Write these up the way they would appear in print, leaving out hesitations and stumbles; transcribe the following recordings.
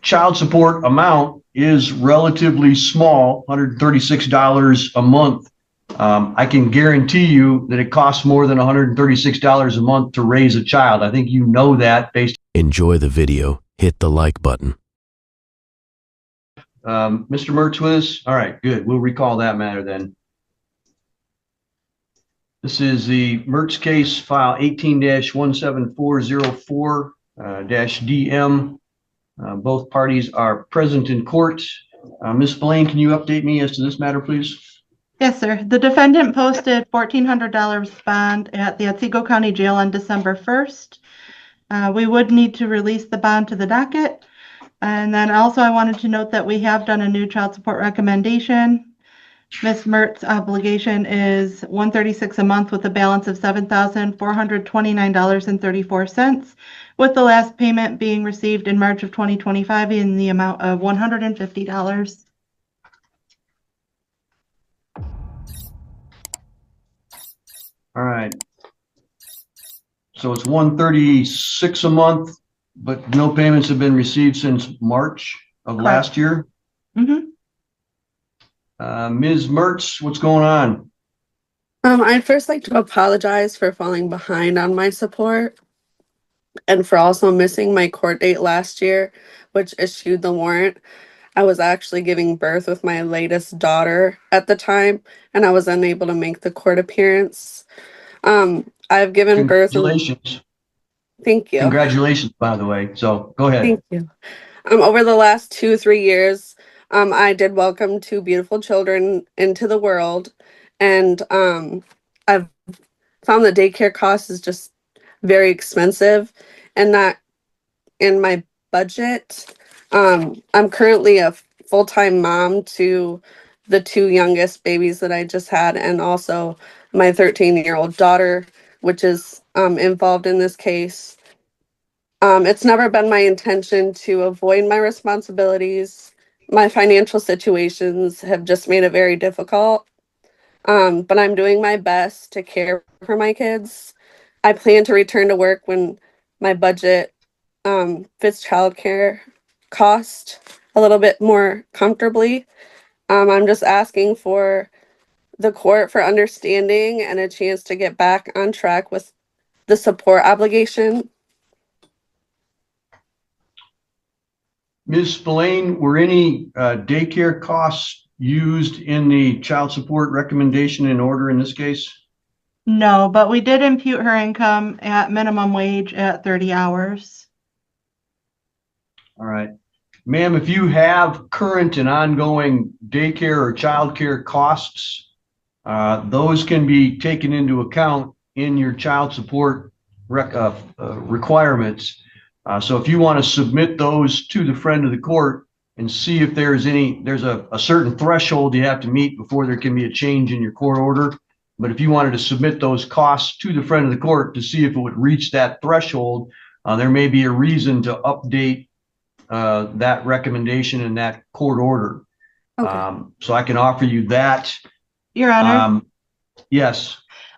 child support amount is relatively small, $136 a month. I can guarantee you that it costs more than $136 a month to raise a child. I think you know that based. Enjoy the video. Hit the like button. Mr. Mertz with us? All right, good. We'll recall that matter then. This is the Mertz case file 18-17404-DM. Both parties are present in court. Ms. Blaine, can you update me as to this matter, please? Yes, sir. The defendant posted $1,400 bond at the Otsego County Jail on December 1st. We would need to release the bond to the docket. And then also I wanted to note that we have done a new child support recommendation. Ms. Mertz's obligation is $136 a month with a balance of $7,429.34, with the last payment being received in March of 2025 in the amount of $150. All right. So it's $136 a month, but no payments have been received since March of last year. Mm-hmm. Ms. Mertz, what's going on? I'd first like to apologize for falling behind on my support and for also missing my court date last year, which issued the warrant. I was actually giving birth with my latest daughter at the time, and I was unable to make the court appearance. I've given birth. Congratulations. Thank you. Congratulations, by the way. So go ahead. Thank you. Over the last 2-3 years, I did welcome 2 beautiful children into the world, and I've found that daycare costs is just very expensive and not in my budget. I'm currently a full-time mom to the 2 youngest babies that I just had, and also my 13-year-old daughter, which is involved in this case. It's never been my intention to avoid my responsibilities. My financial situations have just made it very difficult, but I'm doing my best to care for my kids. I plan to return to work when my budget fits childcare cost a little bit more comfortably. I'm just asking for the court for understanding and a chance to get back on track with the support obligation. Ms. Spillane, were any daycare costs used in the child support recommendation in order in this case? No, but we did impute her income at minimum wage at 30 hours. All right. Ma'am, if you have current and ongoing daycare or childcare costs, those can be taken into account in your child support requirements. So if you want to submit those to the friend of the court and see if there's a certain threshold you have to meet before there can be a change in your court order. But if you wanted to submit those costs to the friend of the court to see if it would reach that threshold, there may be a reason to update that recommendation in that court order. Okay. So I can offer you that. Your Honor. Yes.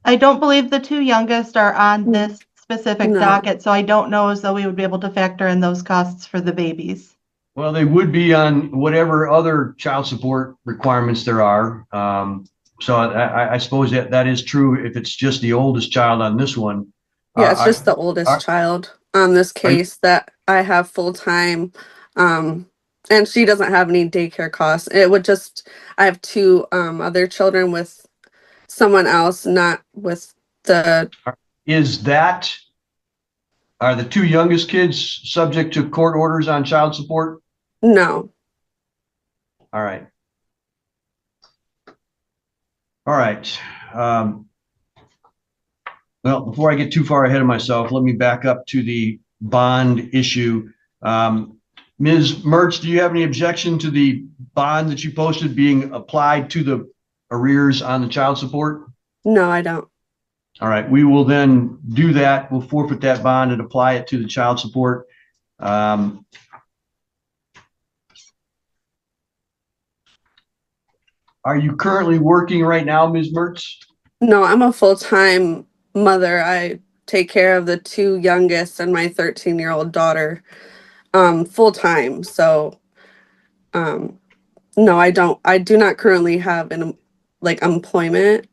I don't believe the 2 youngest are on this specific docket, so I don't know as though we would be able to factor in those costs for the babies. Well, they would be on whatever other child support requirements there are. So I suppose that is true if it's just the oldest child on this one. Yeah, it's just the oldest child on this case that I have full-time, and she doesn't have any daycare costs. It would just, I have 2 other children with someone else, not with the... Are the 2 youngest kids subject to court orders on child support? No. All right. All right. Well, before I get too far ahead of myself, let me back up to the bond issue. Ms. Mertz, do you have any objection to the bond that you posted being applied to the arrears on the child support? No, I don't. All right, we will then do that. We'll forfeit that bond and apply it to the child support. Are you currently working right now, Ms. Mertz? No, I'm a full-time mother. I take care of the 2 youngest and my 13-year-old daughter. full time. So no, I do not currently have an like employment.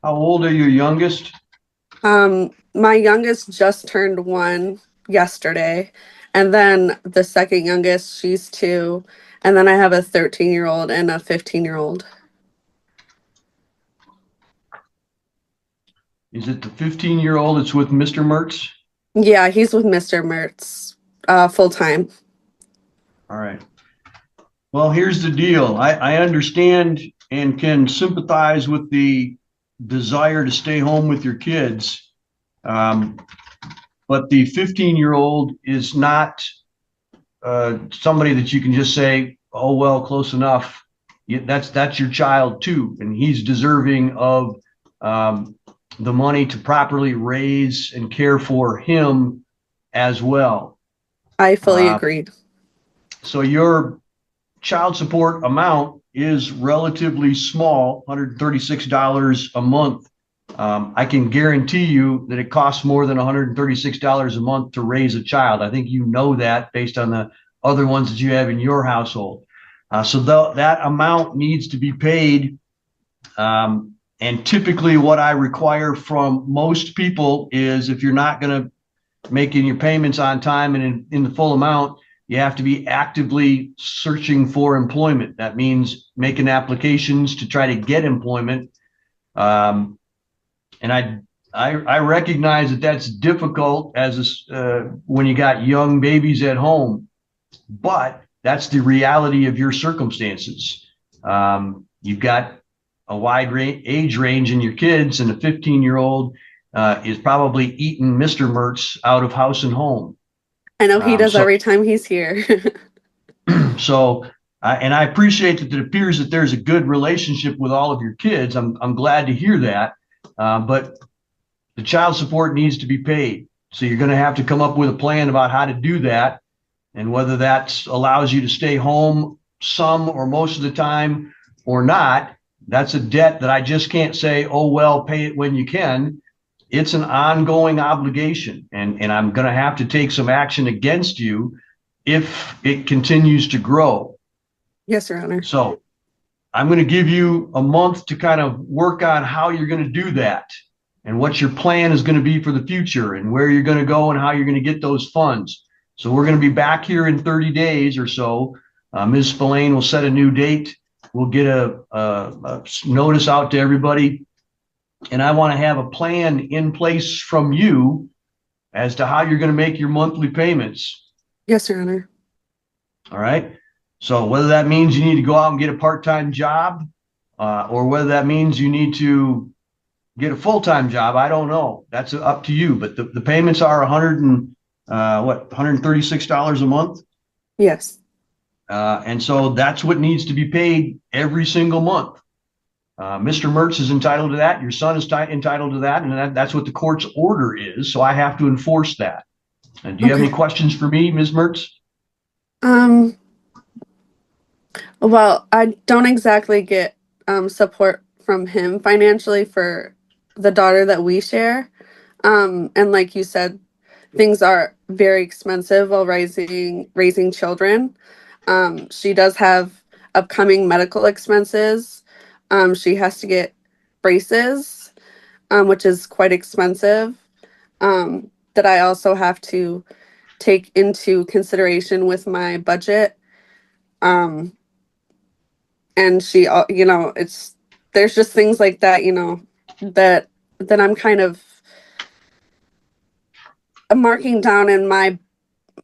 How old are your youngest? My youngest just turned 1 yesterday, and then the second youngest, she's 2, and then I have a 13-year-old and a 15-year-old. Is it the 15-year-old that's with Mr. Mertz? Yeah, he's with Mr. Mertz, full time. All right. Well, here's the deal. I understand and can sympathize with the desire to stay home with your kids. But the 15-year-old is not somebody that you can just say, oh, well, close enough. That's your child too. And he's deserving of the money to properly raise and care for him as well. I fully agree. So your child support amount is relatively small, $136 a month. I can guarantee you that it costs more than $136 a month to raise a child. I think you know that based on the other ones that you have in your household. So that amount needs to be paid. And typically what I require from most people is if you're not going to making your payments on time and in the full amount, you have to be actively searching for employment. That means making applications to try to get employment. And I recognize that that's difficult as when you got young babies at home, but that's the reality of your circumstances. You've got a wide age range in your kids, and a 15-year-old is probably eating Mr. Mertz out of house and home. I know he does every time he's here. So, and I appreciate that it appears that there's a good relationship with all of your kids. I'm glad to hear that. But the child support needs to be paid. So you're going to have to come up with a plan about how to do that. And whether that allows you to stay home some or most of the time or not, that's a debt that I just can't say, oh, well, pay it when you can. It's an ongoing obligation. And I'm going to have to take some action against you if it continues to grow. Yes, Your Honor. So I'm going to give you a month to kind of work on how you're going to do that and what your plan is going to be for the future and where you're going to go and how you're going to get those funds. So we're going to be back here in 30 days or so. Ms. Spillane will set a new date. We'll get a notice out to everybody. And I want to have a plan in place from you as to how you're going to make your monthly payments. Yes, Your Honor. All right. So whether that means you need to go out and get a part-time job or whether that means you need to get a full-time job, I don't know. That's up to you. But the payments are $136 a month? Yes. And so that's what needs to be paid every single month. Mr. Mertz is entitled to that. Your son is entitled to that. And that's what the court's order is. So I have to enforce that. And do you have any questions for me, Ms. Mertz? Well, I don't exactly get support from him financially for the daughter that we share. And like you said, things are very expensive while raising children. She does have upcoming medical expenses. She has to get braces, which is quite expensive, that I also have to take into consideration with my budget. And she, there's just things like that, that I'm kind of marking down in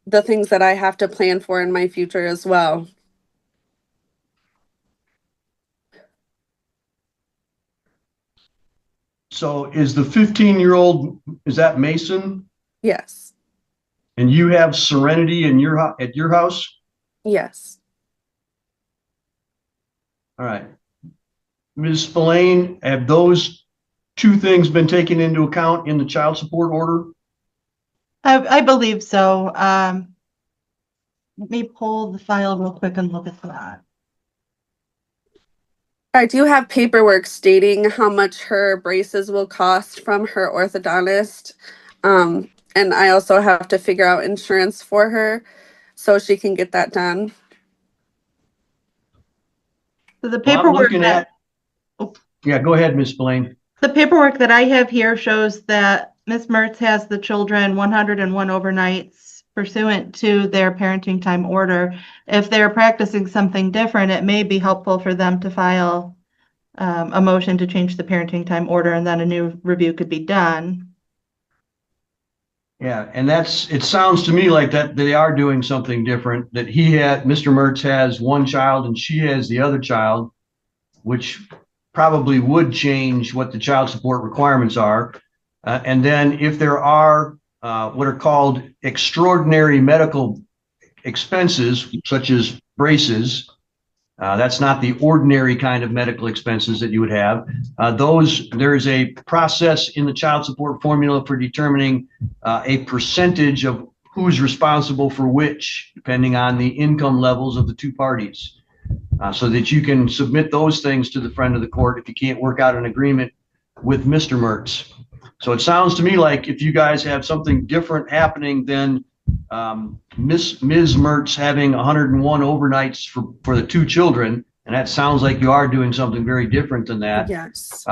the things that I have to plan for in my future as well. So is the 15-year-old, is that Mason? Yes. And you have Serenity at your house? Yes. All right. Ms. Spillane, have those two things been taken into account in the child support order? I believe so. Let me pull the file real quick and look at that. I do have paperwork stating how much her braces will cost from her orthodontist. And I also have to figure out insurance for her so she can get that done. So the Well, I'm paperwork looking that, at, yeah, go ahead, Ms. Spillane. the paperwork that I have here shows that Ms. Mertz has the children 101 overnights pursuant to their parenting time order. If they're practicing something different, it may be helpful for them to file a motion to change the parenting time order, and then a new review could be done. Yeah, and it sounds to me like that they are doing something different, that Mr. Mertz has one child and she has the other child, which probably would change what the child support requirements are. And then if there are what are called extraordinary medical expenses, such as braces, that's not the ordinary kind of medical expenses that you would have. There's a process in the child support formula for determining a percentage of who's responsible for which, depending on the income levels of the two parties, so that you can submit those things to the friend of the court if you can't work out an agreement with Mr. Mertz. So it sounds to me like if you guys have something different happening than Ms. Mertz having 101 overnights for the two children, and that sounds like you are doing something very different than that. Yes.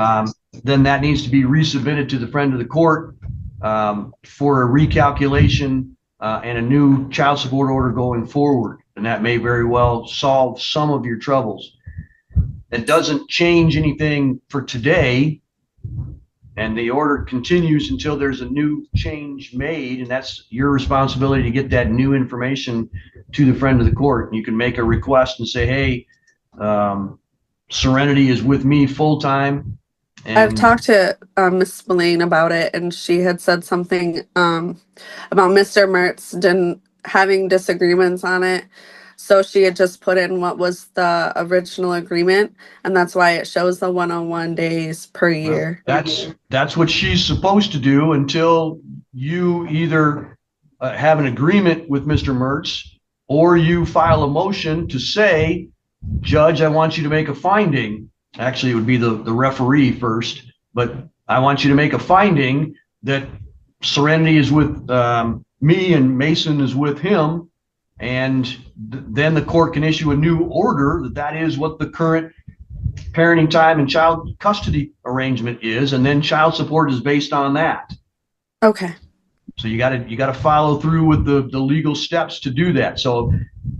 Then that needs to be resubmitted to the friend of the court for a recalculation and a new child support order going forward. And that may very well solve some of your troubles. It doesn't change anything for today. And the order continues until there's a new change made, and that's your responsibility to get that new information to the friend of the court. And you can make a request and say, hey, Serenity is with me full time. I've talked to Miss Spillane about it, and she had said something about Mr. Mertz having disagreements on it. So she had just put in what was the original agreement, and that's why it shows the 101 days per year. That's what she's supposed to do until you either have an agreement with Mr. Mertz, or you file a motion to say, Judge, I want you to make a finding. Actually, it would be the referee first, but I want you to make a finding that Serenity is with me and Mason is with him. And then the court can issue a new order that is what the current parenting time and child custody arrangement is, and then child support is based on that. Okay. So you got to follow through with the legal steps to do that. So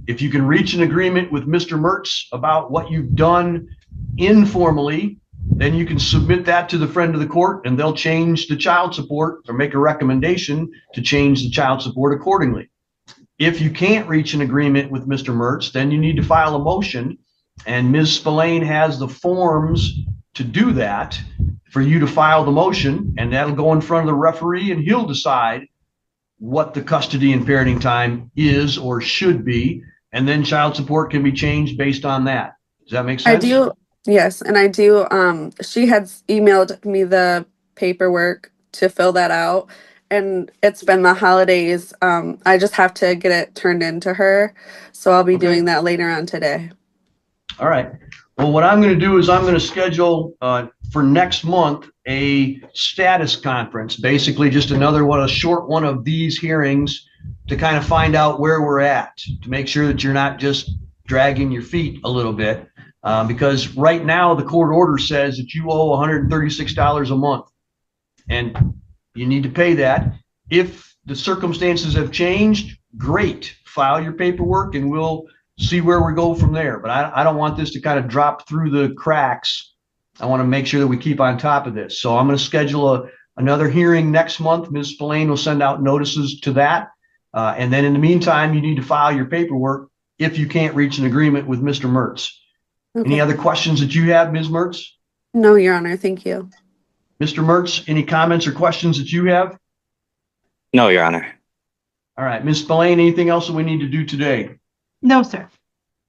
if you can reach an agreement with Mr. Mertz about what you've done informally, then you can submit that to the friend of the court, and they'll change the child support or make a recommendation to change the child support accordingly. If you can't reach an agreement with Mr. Mertz, then you need to file a motion, and Ms. Spillane has the forms to do that for you to file the motion, and that'll go in front of the referee, and he'll decide what the custody and parenting time is or should be, and then child support can be changed based on that. Does that make sense? I do, yes, and I do. She had emailed me the paperwork to fill that out, and it's been the holidays. I just have to get it turned into her, so I'll be doing that later on today. All right. Well, what I'm going to do is I'm going to schedule for next month a status conference, basically just a short one of these hearings to kind of find out where we're at, to make sure that you're not just dragging your feet a little bit, because right now the court order says that you owe $136 a month, and you need to pay that. If the circumstances have changed, great, file your paperwork and we'll see where we go from there. But I don't want this to kind of drop through the cracks. I want to make sure that we keep on top of this. So I'm going to schedule another hearing next month. Ms. Spillane will send out notices to that. And then in the meantime, you need to file your paperwork if you can't reach an agreement with Mr. Mertz. Okay. Any other questions that you have, Ms. Mertz? No, Your Honor. Thank you. Mr. Mertz, any comments or questions that you have? No, Your Honor. All right. Ms. Spillane, anything else that we need to do today? No, sir.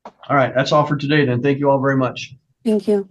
All right. That's all for today then. Thank you all very much. Thank you.